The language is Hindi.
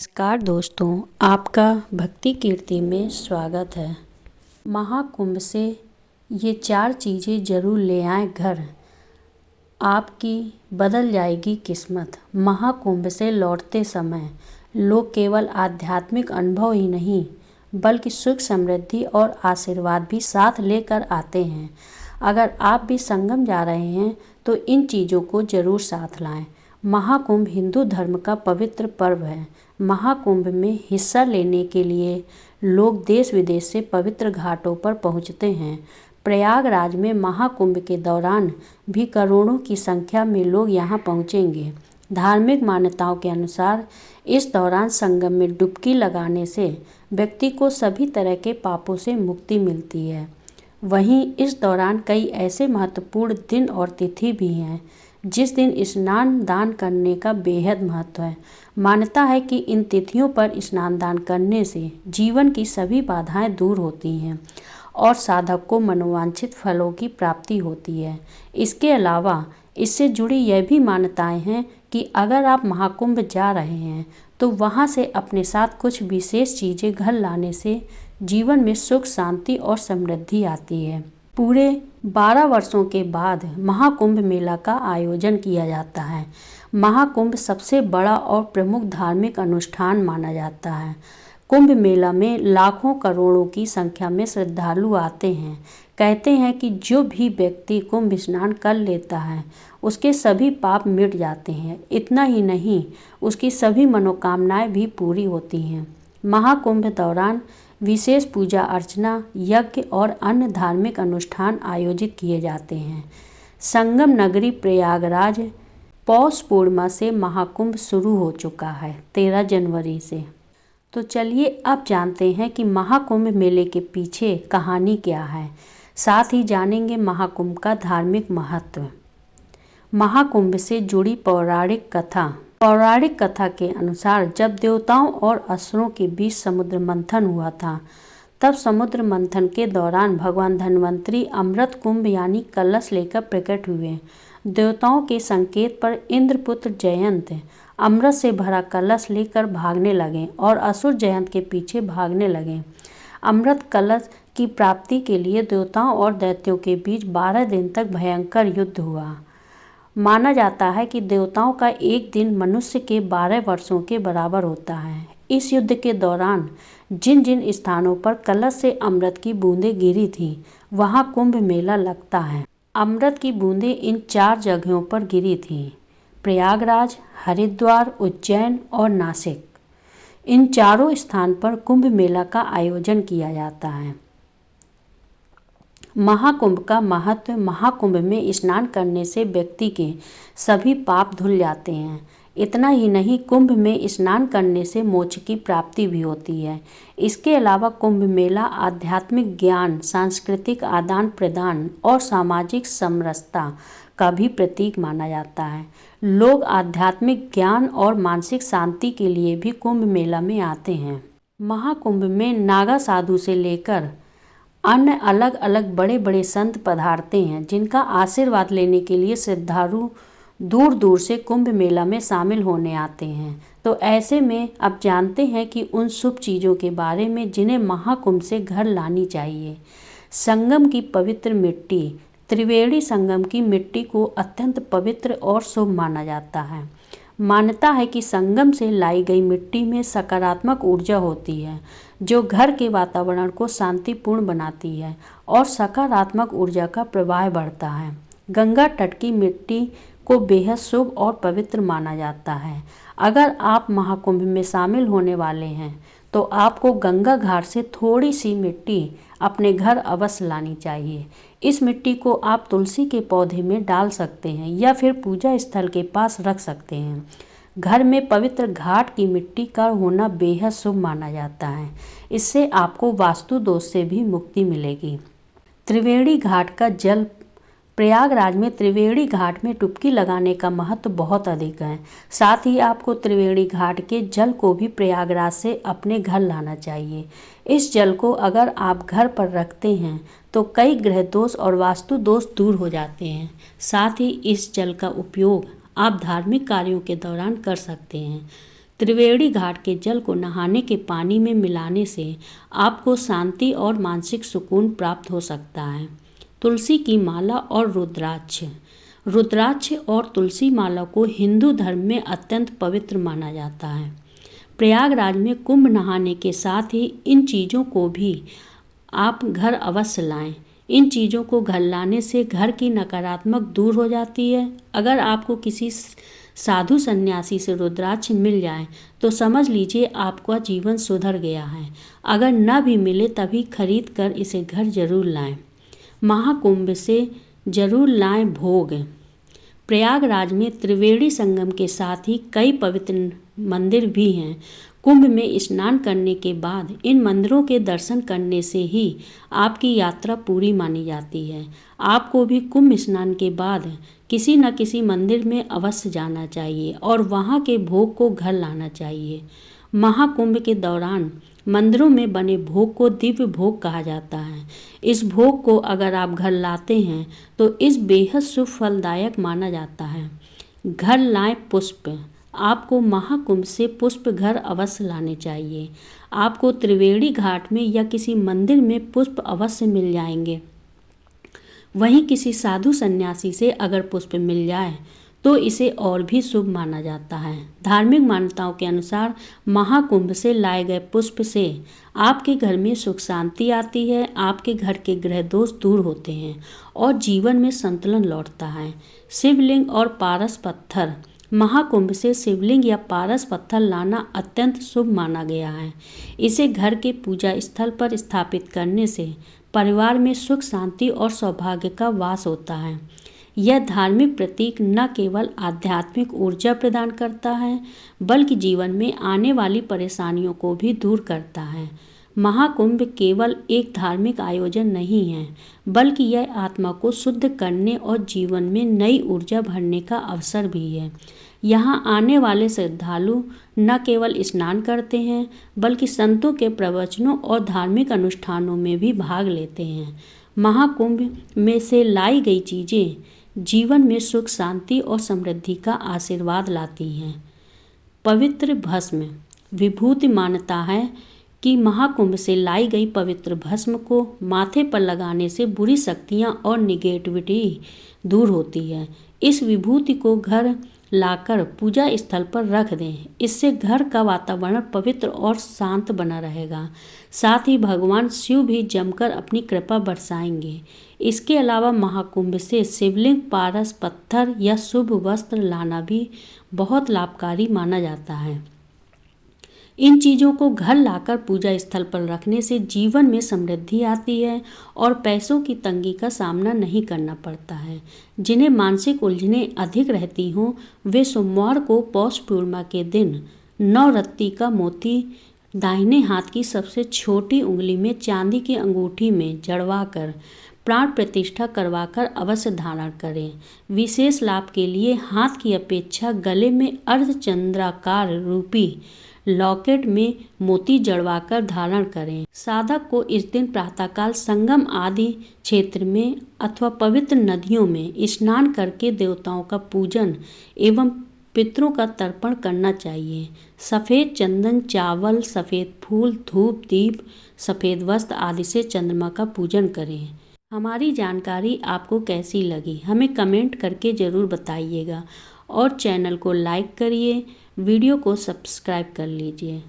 नमस्कार दोस्तों, आपका भक्ति कीर्ति में स्वागत है। महाकुंभ से ये 4 चीज़ें ज़रूर ले आएं घर, आपकी बदल जाएगी किस्मत। महाकुंभ से लौटते समय लोग केवल आध्यात्मिक अनुभव ही नहीं बल्कि सुख, समृद्धि और आशीर्वाद भी साथ लेकर आते हैं। अगर आप भी संगम जा रहे हैं तो इन चीज़ों को ज़रूर साथ लाएं। महाकुंभ हिंदू धर्म का पवित्र पर्व है। महाकुंभ में हिस्सा लेने के लिए लोग देश विदेश से पवित्र घाटों पर पहुंचते हैं। प्रयागराज में महाकुंभ के दौरान भी करोड़ों की संख्या में लोग यहां पहुंचेंगे। धार्मिक मान्यताओं के अनुसार इस दौरान संगम में डुबकी लगाने से व्यक्ति को सभी तरह के पापों से मुक्ति मिलती है। वहीं इस दौरान कई ऐसे महत्वपूर्ण दिन और तिथि भी हैं जिस दिन स्नान दान करने का बेहद महत्व है। मान्यता है कि इन तिथियों पर स्नान दान करने से जीवन की सभी बाधाएं दूर होती हैं और साधक को मनोवांछित फलों की प्राप्ति होती है। इसके अलावा इससे जुड़ी यह भी मान्यताएं हैं कि अगर आप महाकुंभ जा रहे हैं तो वहां से अपने साथ कुछ विशेष चीज़ें घर लाने से जीवन में सुख, शांति और समृद्धि आती है। पूरे 12 वर्षों के बाद महाकुंभ मेला का आयोजन किया जाता है। महाकुंभ सबसे बड़ा और प्रमुख धार्मिक अनुष्ठान माना जाता है। कुंभ मेला में लाखों करोड़ों की संख्या में श्रद्धालु आते हैं। कहते हैं कि जो भी व्यक्ति कुंभ स्नान कर लेता है उसके सभी पाप मिट जाते हैं। इतना ही नहीं, उसकी सभी मनोकामनाएं भी पूरी होती हैं। महाकुंभ दौरान विशेष पूजा अर्चना, यज्ञ और अन्य धार्मिक अनुष्ठान आयोजित किए जाते हैं। संगम नगरी प्रयागराज पौष पूर्णिमा से महाकुंभ शुरू हो चुका है, 13 जनवरी से। तो चलिए अब जानते हैं कि महाकुंभ मेले के पीछे कहानी क्या है। साथ ही जानेंगे महाकुंभ का धार्मिक महत्व। महाकुंभ से जुड़ी पौराणिक कथा। पौराणिक कथा के अनुसार जब देवताओं और असुरों के बीच समुद्र मंथन हुआ था, तब समुद्र मंथन के दौरान भगवान धन्वंतरी अमृत कुंभ यानी कलश लेकर प्रकट हुए। देवताओं के संकेत पर इंद्रपुत्र जयंत अमृत से भरा कलश लेकर भागने लगे और असुर जयंत के पीछे भागने लगे। अमृत कलश की प्राप्ति के लिए देवताओं और दैत्यों के बीच 12 दिन तक भयंकर युद्ध हुआ। माना जाता है कि देवताओं का एक दिन मनुष्य के 12 वर्षों के बराबर होता है। इस युद्ध के दौरान जिन जिन स्थानों पर कलश से अमृत की बूंदें गिरी थी वहां कुंभ मेला लगता है। अमृत की बूंदें इन 4 जगहों पर गिरी थी: प्रयागराज, हरिद्वार, उज्जैन और नासिक। इन चारों स्थान पर कुंभ मेला का आयोजन किया जाता है। महाकुंभ का महत्व। महाकुंभ में स्नान करने से व्यक्ति के सभी पाप धुल जाते हैं। इतना ही नहीं, कुंभ में स्नान करने से मोक्ष की प्राप्ति भी होती है। इसके अलावा कुंभ मेला आध्यात्मिक ज्ञान, सांस्कृतिक आदान प्रदान और सामाजिक समरसता का भी प्रतीक माना जाता है। लोग आध्यात्मिक ज्ञान और मानसिक शांति के लिए भी कुंभ मेला में आते हैं। महाकुंभ में नागा साधु से लेकर अन्य अलग अलग बड़े बड़े संत पधारते हैं, जिनका आशीर्वाद लेने के लिए श्रद्धालु दूर दूर से कुंभ मेला में शामिल होने आते हैं। तो ऐसे में अब जानते हैं कि उन शुभ चीज़ों के बारे में जिन्हें महाकुंभ से घर लानी चाहिए। संगम की पवित्र मिट्टी। त्रिवेणी संगम की मिट्टी को अत्यंत पवित्र और शुभ माना जाता है। मान्यता है कि संगम से लाई गई मिट्टी में सकारात्मक ऊर्जा होती है जो घर के वातावरण को शांतिपूर्ण बनाती है और सकारात्मक ऊर्जा का प्रवाह बढ़ता है। गंगा तट की मिट्टी को बेहद शुभ और पवित्र माना जाता है। अगर आप महाकुंभ में शामिल होने वाले हैं तो आपको गंगा घाट से थोड़ी सी मिट्टी अपने घर अवश्य लानी चाहिए। इस मिट्टी को आप तुलसी के पौधे में डाल सकते हैं या फिर पूजा स्थल के पास रख सकते हैं। घर में पवित्र घाट की मिट्टी का होना बेहद शुभ माना जाता है। इससे आपको वास्तु दोष से भी मुक्ति मिलेगी। त्रिवेणी घाट का जल। प्रयागराज में त्रिवेणी घाट में डुबकी लगाने का महत्व बहुत अधिक है। साथ ही आपको त्रिवेणी घाट के जल को भी प्रयागराज से अपने घर लाना चाहिए। इस जल को अगर आप घर पर रखते हैं तो कई ग्रह दोष और वास्तु दोष दूर हो जाते हैं। साथ ही इस जल का उपयोग आप धार्मिक कार्यों के दौरान कर सकते हैं। त्रिवेणी घाट के जल को नहाने के पानी में मिलाने से आपको शांति और मानसिक सुकून प्राप्त हो सकता है। तुलसी की माला और रुद्राक्ष। रुद्राक्ष और तुलसी माला को हिंदू धर्म में अत्यंत पवित्र माना जाता है। प्रयागराज में कुंभ नहाने के साथ ही इन चीज़ों को भी आप घर अवश्य लाएं। इन चीज़ों को घर लाने से घर की नकारात्मक दूर हो जाती है। अगर आपको किसी साधु सन्यासी से रुद्राक्ष मिल जाए तो समझ लीजिए आपका जीवन सुधर गया है। अगर न भी मिले तभी खरीद कर इसे घर जरूर लाएं। महाकुंभ से जरूर लाएं भोग। प्रयागराज में त्रिवेणी संगम के साथ ही कई पवित्र मंदिर भी हैं। कुंभ में स्नान करने के बाद इन मंदिरों के दर्शन करने से ही आपकी यात्रा पूरी मानी जाती है। आपको भी कुंभ स्नान के बाद किसी न किसी मंदिर में अवश्य जाना चाहिए और वहाँ के भोग को घर लाना चाहिए। महाकुंभ के दौरान मंदिरों में बने भोग को दिव्य भोग कहा जाता है। इस भोग को अगर आप घर लाते हैं तो इस बेहद शुभ फलदायक माना जाता है। घर लाएं पुष्प। आपको महाकुंभ से पुष्प घर अवश्य लाने चाहिए। आपको त्रिवेणी घाट में या किसी मंदिर में पुष्प अवश्य मिल जाएंगे। वहीं किसी साधु सन्यासी से अगर पुष्प मिल जाए तो इसे और भी शुभ माना जाता है। धार्मिक मान्यताओं के अनुसार महाकुंभ से लाए गए पुष्प से आपके घर में सुख शांति आती है, आपके घर के ग्रह दोष दूर होते हैं और जीवन में संतुलन लौटता है। शिवलिंग और पारस पत्थर। महाकुंभ से शिवलिंग या पारस पत्थर लाना अत्यंत शुभ माना गया है। इसे घर के पूजा स्थल पर स्थापित करने से परिवार में सुख शांति और सौभाग्य का वास होता है। यह धार्मिक प्रतीक न केवल आध्यात्मिक ऊर्जा प्रदान करता है बल्कि जीवन में आने वाली परेशानियों को भी दूर करता है। महाकुंभ केवल एक धार्मिक आयोजन नहीं है बल्कि यह आत्मा को शुद्ध करने और जीवन में नई ऊर्जा भरने का अवसर भी है। यहाँ आने वाले श्रद्धालु न केवल स्नान करते हैं बल्कि संतों के प्रवचनों और धार्मिक अनुष्ठानों में भी भाग लेते हैं। महाकुंभ में से लाई गई चीज़ें जीवन में सुख शांति और समृद्धि का आशीर्वाद लाती हैं। पवित्र भस्म। विभूति मान्यता है कि महाकुंभ से लाई गई पवित्र भस्म को माथे पर लगाने से बुरी शक्तियां और निगेटिविटी दूर होती है। इस विभूति को घर लाकर पूजा स्थल पर रख दें। इससे घर का वातावरण पवित्र और शांत बना रहेगा। साथ ही भगवान शिव भी जमकर अपनी कृपा बरसाएंगे। इसके अलावा महाकुंभ से शिवलिंग, पारस पत्थर या शुभ वस्त्र लाना भी बहुत लाभकारी माना जाता है। इन चीज़ों को घर लाकर पूजा स्थल पर रखने से जीवन में समृद्धि आती है और पैसों की तंगी का सामना नहीं करना पड़ता है। जिन्हें मानसिक उलझनें अधिक रहती हों वे सोमवार को पौष पूर्णिमा के दिन 9 रत्ती का मोती दाहिने हाथ की सबसे छोटी उंगली में चांदी की अंगूठी में जड़वाकर प्राण प्रतिष्ठा करवाकर अवश्य धारण करें। विशेष लाभ के लिए हाथ की अपेक्षा गले में अर्धचंद्राकार रूपी लॉकेट में मोती जड़वाकर धारण करें। साधक को इस दिन प्रातःकाल संगम आदि क्षेत्र में अथवा पवित्र नदियों में स्नान करके देवताओं का पूजन एवं पितरों का तर्पण करना चाहिए। सफ़ेद चंदन, चावल, सफ़ेद फूल, धूप, दीप, सफ़ेद वस्त्र आदि से चंद्रमा का पूजन करें। हमारी जानकारी आपको कैसी लगी हमें कमेंट करके ज़रूर बताइएगा और चैनल को लाइक करिए, वीडियो को सब्सक्राइब कर लीजिए।